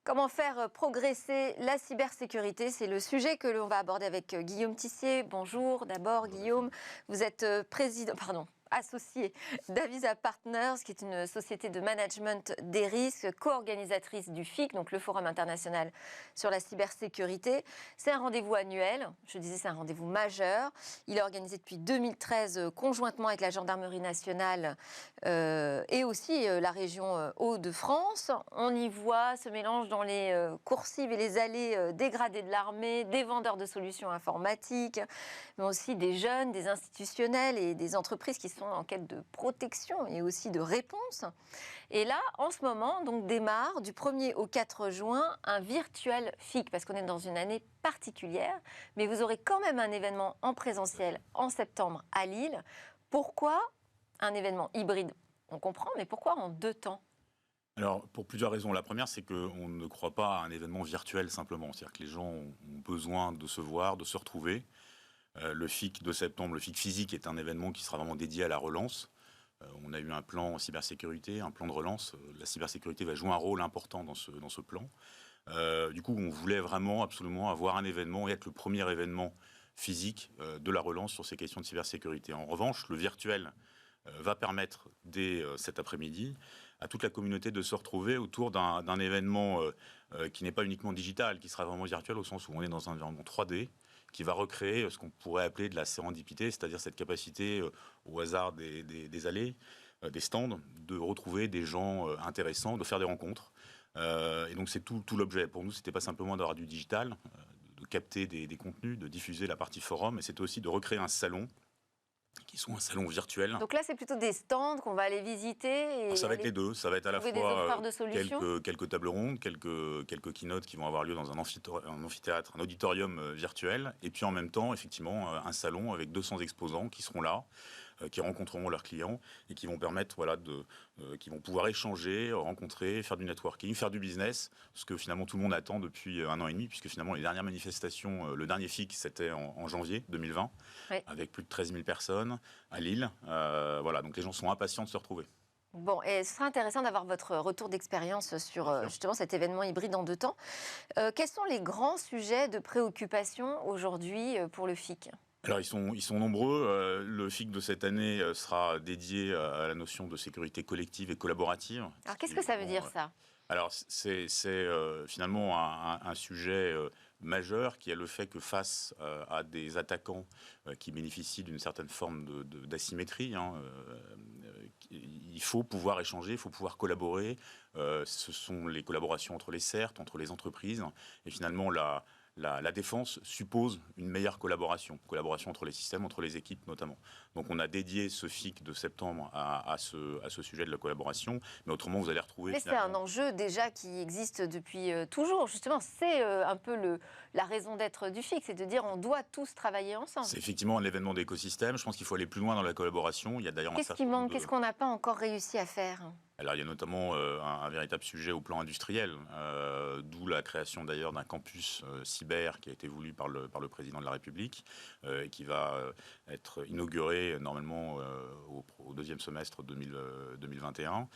Comment faire progresser la cybersécurité? C'est le sujet que l'on va aborder avec Guillaume Tissier. Bonjour d'abord Guillaume, vous êtes associé d'Avisa Partners, qui est une société de management des risques, co-organisatrice du FIC, donc le Forum international sur la cybersécurité. C'est un rendez-vous annuel, je disais c'est un rendez-vous majeur. Il est organisé depuis 2013 conjointement avec la Gendarmerie nationale et aussi la région Hauts-de-France. On y voit ce mélange dans les coursives et les allées dégradées de l'armée, des vendeurs de solutions informatiques, mais aussi des jeunes, des institutionnels et des entreprises qui sont en quête de protection et aussi de réponse. Et là, en ce moment, donc démarre du 1er au 4 juin un virtuel FIC, parce qu'on est dans une année particulière, mais vous aurez quand même un événement en présentiel en septembre à Lille. Pourquoi un événement hybride? On comprend, mais pourquoi en 2 temps? Alors, pour plusieurs raisons. La première, c'est qu'on ne croit pas à un événement virtuel simplement. C'est-à-dire que les gens ont besoin de se voir, de se retrouver. Le FIC de septembre, le FIC physique, est un événement qui sera vraiment dédié à la relance. On a eu un plan en cybersécurité, un plan de relance. La cybersécurité va jouer un rôle important dans ce plan. Du coup, on voulait vraiment absolument avoir un événement et être le premier événement physique de la relance sur ces questions de cybersécurité. En revanche, le virtuel va permettre dès cet après-midi à toute la communauté de se retrouver autour d'un événement qui n'est pas uniquement digital, qui sera vraiment virtuel au sens où on est dans un environnement 3D, qui va recréer ce qu'on pourrait appeler de la sérendipité, c'est-à-dire cette capacité au hasard des allées, des stands, de retrouver des gens intéressants, de faire des rencontres. Et donc c'est tout l'objet. Pour nous, c'était pas simplement d'avoir du digital, de capter des contenus, de diffuser la partie forum, mais c'était aussi de recréer un salon qui soit un salon virtuel. Donc là, c'est plutôt des stands qu'on va aller visiter. Ça va être les deux. Ça va être à la fois quelques tables rondes, quelques keynotes qui vont avoir lieu dans un amphithéâtre, un auditorium virtuel. Et puis en même temps, effectivement, un salon avec 200 exposants qui seront là, qui rencontreront leurs clients et qui vont permettre, qui vont pouvoir échanger, rencontrer, faire du networking, faire du business, ce que finalement tout le monde attend depuis 1 an et demi, puisque finalement les dernières manifestations, le dernier FIC, c'était en janvier 2020, oui, avec plus de 13 000 personnes à Lille. Donc les gens sont impatients de se retrouver. Bon, et ce sera intéressant d'avoir votre retour d'expérience sur justement cet événement hybride en 2 temps. Quels sont les grands sujets de préoccupation aujourd'hui pour le FIC ? Alors, ils sont nombreux. Le FIC de cette année sera dédié à la notion de sécurité collective et collaborative. Alors, qu'est-ce que ça veut dire, ça ? Alors, c'est finalement un sujet majeur qui est le fait que face à des attaquants qui bénéficient d'une certaine forme d'asymétrie, il faut pouvoir échanger, il faut pouvoir collaborer. Ce sont les collaborations entre les CERT, entre les entreprises. Et finalement, la défense suppose une meilleure collaboration entre les systèmes, entre les équipes notamment. Donc on a dédié ce FIC de septembre à ce sujet de la collaboration, mais autrement vous allez retrouver... Mais c'est un enjeu déjà qui existe depuis toujours, justement, c'est un peu la raison d'être du FIC, c'est de dire on doit tous travailler ensemble. C'est effectivement un événement d'écosystème, je pense qu'il faut aller plus loin dans la collaboration. Il y a d'ailleurs Qu'est-ce qui manque, qu'est-ce qu'on n'a pas encore réussi à faire ? Alors, il y a notamment un véritable sujet au plan industriel, d'où la création d'ailleurs d'un campus cyber qui a été voulu par le président de la République et qui va être inauguré normalement au 2e semestre 2021.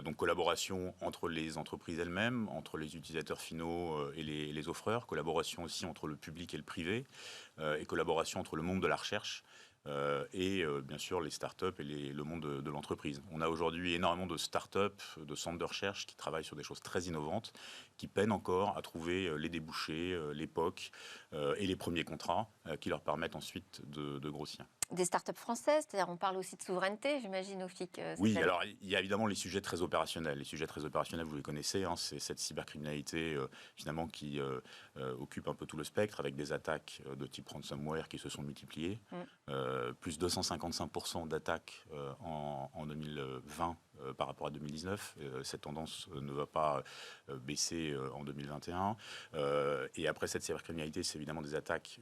Donc, collaboration entre les entreprises elles-mêmes, entre les utilisateurs finaux et les offreurs, collaboration aussi entre le public et le privé, et collaboration entre le monde de la recherche et bien sûr les startups et le monde de l'entreprise. On a aujourd'hui énormément de startups, de centres de recherche qui travaillent sur des choses très innovantes, qui peinent encore à trouver les débouchés, les POC et les premiers contrats qui leur permettent ensuite de grossir. Des startups françaises, c'est-à-dire on parle aussi de souveraineté, j'imagine, au FIC. Oui, alors il y a évidemment les sujets très opérationnels. Les sujets très opérationnels, vous les connaissez, c'est cette cybercriminalité finalement qui occupe un peu tout le spectre, avec des attaques de type ransomware qui se sont multipliées. Plus 255% d'attaques en 2020 par rapport à 2019. Cette tendance ne va pas baisser en 2021. Et après cette cybercriminalité, c'est évidemment des attaques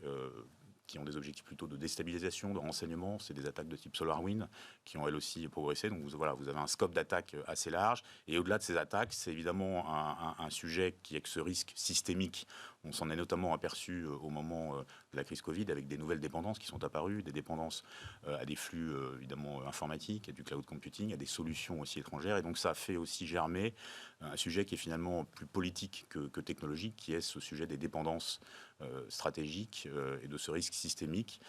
qui ont des objectifs plutôt de déstabilisation, de renseignement. C'est des attaques de type SolarWinds qui ont elles aussi progressé. Donc vous avez un scope d'attaque assez large. Et au-delà de ces attaques, c'est évidemment un sujet qui est que ce risque systémique On s'en est notamment aperçu au moment de la crise Covid avec des nouvelles dépendances qui sont apparues, des dépendances à des flux évidemment informatiques, à du cloud computing, à des solutions aussi étrangères. Et donc ça a fait aussi germer un sujet qui est finalement plus politique que technologique, qui est ce sujet des dépendances stratégiques et de ce risque systémique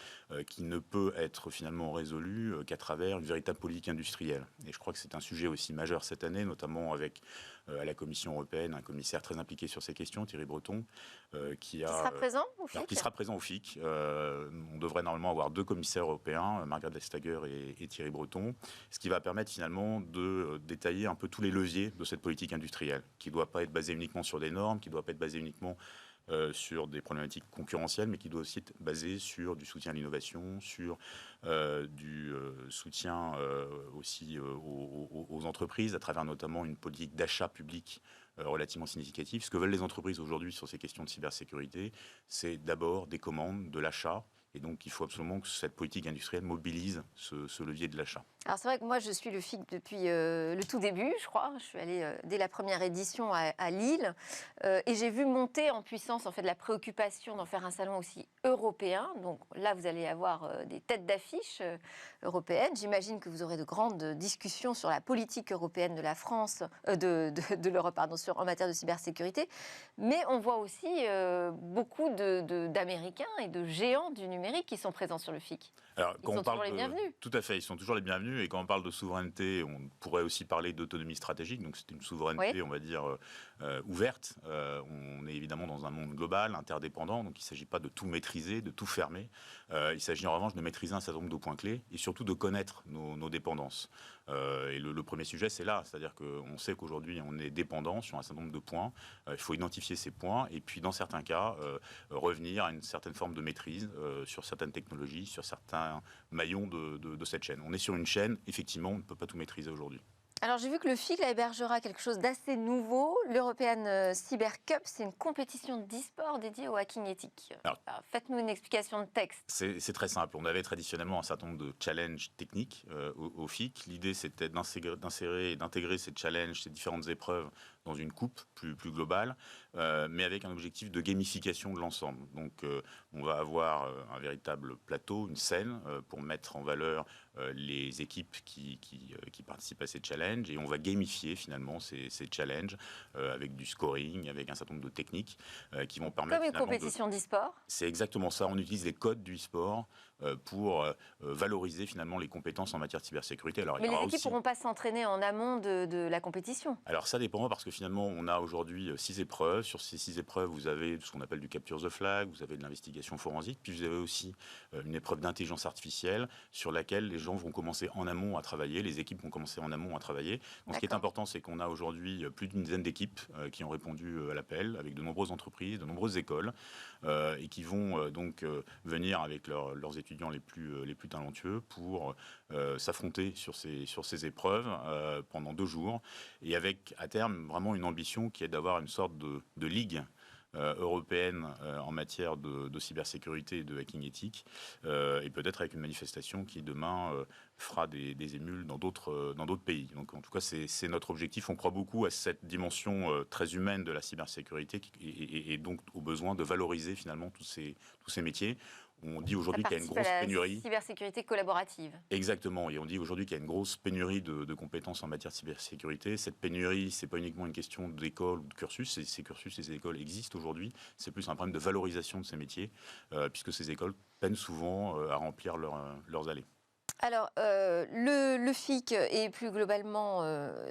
qui ne peut être finalement résolu qu'à travers une véritable politique industrielle. Et je crois que c'est un sujet aussi majeur cette année, notamment avec à la Commission européenne un commissaire très impliqué sur ces questions, Thierry Breton, qui sera présent au FIC. Alors, qui sera présent au FIC. On devrait normalement avoir 2 commissaires européens, Margrethe Vestager et Thierry Breton, ce qui va permettre finalement de détailler un peu tous les leviers de cette politique industrielle, qui ne doit pas être basée uniquement sur des normes, qui ne doit pas être basée uniquement sur des problématiques concurrentielles, mais qui doit aussi être basée sur du soutien à l'innovation, sur du soutien aussi aux entreprises, à travers notamment une politique d'achat public relativement significative. Ce que veulent les entreprises aujourd'hui sur ces questions de cybersécurité, c'est d'abord des commandes, de l'achat. Et donc, il faut absolument que cette politique industrielle mobilise ce levier de l'achat. Alors, c'est vrai que moi, je suis le FIC depuis le tout début, je crois. Je suis allée dès la première édition à Lille. Et j'ai vu monter en puissance, en fait, la préoccupation d'en faire un salon aussi européen. Donc là, vous allez avoir des têtes d'affiche européennes. J'imagine que vous aurez de grandes discussions sur la politique européenne de la France, de l'Europe, pardon, en matière de cybersécurité. Mais on voit aussi beaucoup d'Américains et de géants du numérique qui sont présents sur le FIC. Alors, ils sont toujours les bienvenus. Tout à fait, ils sont toujours les bienvenus. Et quand on parle de souveraineté, on pourrait aussi parler d'autonomie stratégique. Donc c'est une souveraineté, on va dire, ouverte. On est évidemment dans un monde global, interdépendant. Donc il ne s'agit pas de tout maîtriser, de tout fermer. Il s'agit en revanche de maîtriser un certain nombre de points clés et surtout de connaître nos dépendances. Et le premier sujet, c'est là. C'est-à-dire qu'on sait qu'aujourd'hui, on est dépendant sur un certain nombre de points. Il faut identifier ces points et puis, dans certains cas, revenir à une certaine forme de maîtrise sur certaines technologies, sur certains maillons de cette chaîne. On est sur une chaîne, effectivement, on ne peut pas tout maîtriser aujourd'hui. Alors, j'ai vu que le FIC là, hébergera quelque chose d'assez nouveau. L'European Cyber Cup, c'est une compétition d'e-sport dédiée au hacking éthique. Alors, faites-nous une explication de texte. C'est très simple. On avait traditionnellement un certain nombre de challenges techniques au FIC. L'idée, c'était d'insérer et d'intégrer ces challenges, ces différentes épreuves dans une coupe plus globale, mais avec un objectif de gamification de l'ensemble. Donc, on va avoir un véritable plateau, une scène, pour mettre en valeur les équipes qui participent à ces challenges, et on va gamifier finalement ces challenges avec du scoring, avec un certain nombre de techniques qui vont permettre... Comme une compétition d'e-sport. C'est exactement ça. On utilise les codes du e-sport pour valoriser finalement les compétences en matière de cybersécurité. Alors, mais les équipes ne pourront pas s'entraîner en amont de la compétition. Alors ça dépend, parce que finalement on a aujourd'hui 6 épreuves. Sur ces 6 épreuves, vous avez ce qu'on appelle du capture the flag, vous avez de l'investigation forensique, puis vous avez aussi une épreuve d'intelligence artificielle sur laquelle les gens vont commencer en amont à travailler, les équipes vont commencer en amont à travailler. Donc, ce qui est important, c'est qu'on a aujourd'hui plus d'une dizaine d'équipes qui ont répondu à l'appel, avec de nombreuses entreprises, de nombreuses écoles, et qui vont donc venir avec leurs étudiants les plus talentueux pour s'affronter sur ces épreuves pendant 2 jours, et avec à terme vraiment une ambition qui est d'avoir une sorte de ligue européenne en matière de cybersécurité et de hacking éthique, et peut-être avec une manifestation qui demain fera des émules dans d'autres pays. Donc en tout cas, c'est notre objectif. On croit beaucoup à cette dimension très humaine de la cybersécurité et donc au besoin de valoriser finalement tous ces métiers. On dit aujourd'hui qu'il y a une grosse pénurie. Cybersécurité collaborative. Exactement. Et on dit aujourd'hui qu'il y a une grosse pénurie de compétences en matière de cybersécurité. Cette pénurie, c'est pas uniquement une question d'école ou de cursus. Ces cursus, ces écoles existent aujourd'hui. C'est plus un problème de valorisation de ces métiers, puisque ces écoles peinent souvent à remplir leurs allées. Alors, le FIC et plus globalement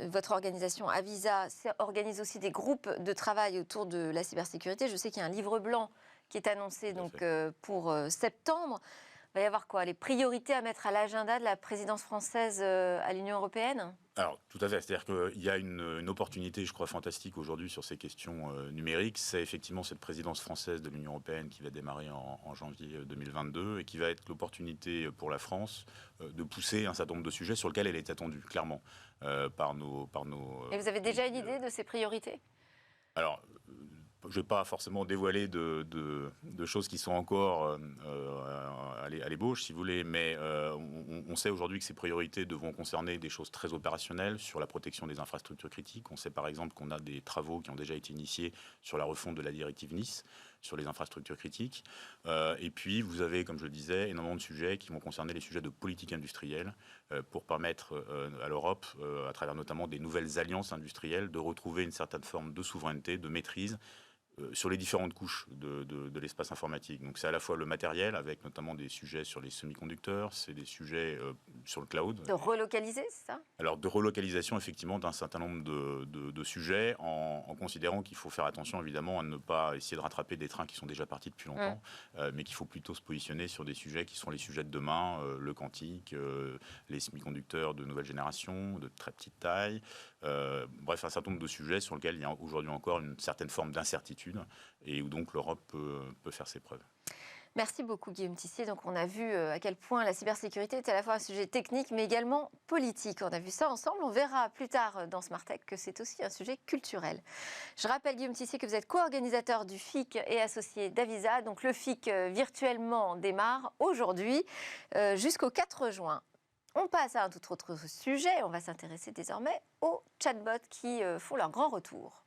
votre organisation Avisa organise aussi des groupes de travail autour de la cybersécurité. Je sais qu'il y a un livre blanc qui est annoncé donc, pour septembre. Il va y avoir quoi? Les priorités à mettre à l'agenda de la présidence française à l'Union européenne? Alors, tout à fait. C'est-à-dire qu'il y a une opportunité, je crois, fantastique aujourd'hui sur ces questions numériques. C'est effectivement cette présidence française de l'Union européenne qui va démarrer en janvier 2022 et qui va être l'opportunité pour la France de pousser un certain nombre de sujets sur lesquels elle est attendue, clairement, par nos... Et vous avez déjà une idée de ces priorités? Alors... je ne vais pas forcément dévoiler de choses qui sont encore à l'ébauche, si vous voulez, mais on sait aujourd'hui que ces priorités devront concerner des choses très opérationnelles sur la protection des infrastructures critiques. On sait par exemple qu'on a des travaux qui ont déjà été initiés sur la refonte de la directive Nice, sur les infrastructures critiques. Et puis, vous avez, comme je le disais, énormément de sujets qui vont concerner les sujets de politique industrielle pour permettre à l'Europe, à travers notamment des nouvelles alliances industrielles, de retrouver une certaine forme de souveraineté, de maîtrise sur les différentes couches de l'espace informatique. Donc c'est à la fois le matériel, avec notamment des sujets sur les semi-conducteurs, c'est des sujets sur le cloud. De relocaliser, c'est ça? Alors de relocalisation, effectivement, d'un certain nombre de sujets, en considérant qu'il faut faire attention, évidemment, à ne pas essayer de rattraper des trains qui sont déjà partis depuis longtemps, mais qu'il faut plutôt se positionner sur des sujets qui sont les sujets de demain, le quantique, les semi-conducteurs de nouvelle génération, de très petite taille, bref, un certain nombre de sujets sur lesquels il y a aujourd'hui encore une certaine forme d'incertitude et où donc l'Europe peut faire ses preuves. Merci beaucoup Guillaume Tissier. Donc on a vu à quel point la cybersécurité est à la fois un sujet technique mais également politique. On a vu ça ensemble. On verra plus tard dans Smart Tech que c'est aussi un sujet culturel. Je rappelle Guillaume Tissier que vous êtes co-organisateur du FIC et associé d'Avisa. Donc le FIC virtuellement démarre aujourd'hui jusqu'au 4 juin. On passe à un tout autre sujet. On va s'intéresser désormais aux chatbots qui font leur grand retour.